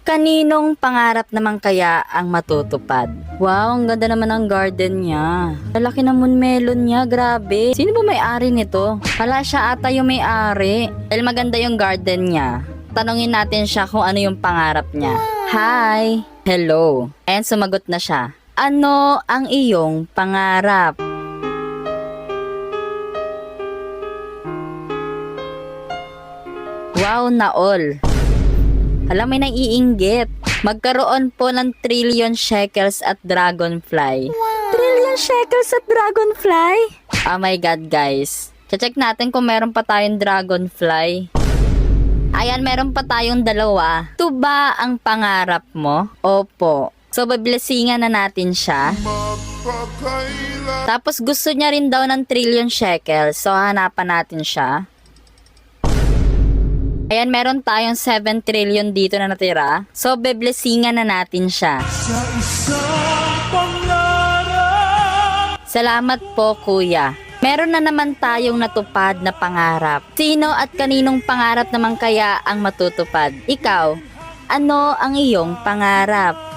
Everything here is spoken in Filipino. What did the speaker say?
Kaninong pangarap naman kaya ang matutupad? Wow, ang ganda naman ng garden niya. Lalaki naman melon niya, grabe. Sino ba may-ari nito? Hala, siya ata yung may-ari. Dahil maganda yung garden niya, tanungin natin siya kung ano yung pangarap niya. Hi! Hello! And sumagot na siya. Ano ang iyong pangarap? Wow, naol. Alam, may naiinggit. Magkaroon po ng trillion shekels at dragonfly. Wow. Trillion shekels at dragonfly? Oh my God, guys. Check natin kung meron pa tayong dragonfly. Ayan, meron pa tayong dalawa. Ito ba ang pangarap mo? Opo. So, bablessingan na natin siya. Tapos, gusto niya rin daw ng trillion shekels. So, hanapan natin siya. Ayan, meron tayong 7 trillion dito na natira. So, beblessingan na natin siya. Salamat po, kuya. Meron na naman tayong natupad na pangarap. Sino at kaninong pangarap naman kaya ang matutupad? Ikaw, ano ang iyong pangarap?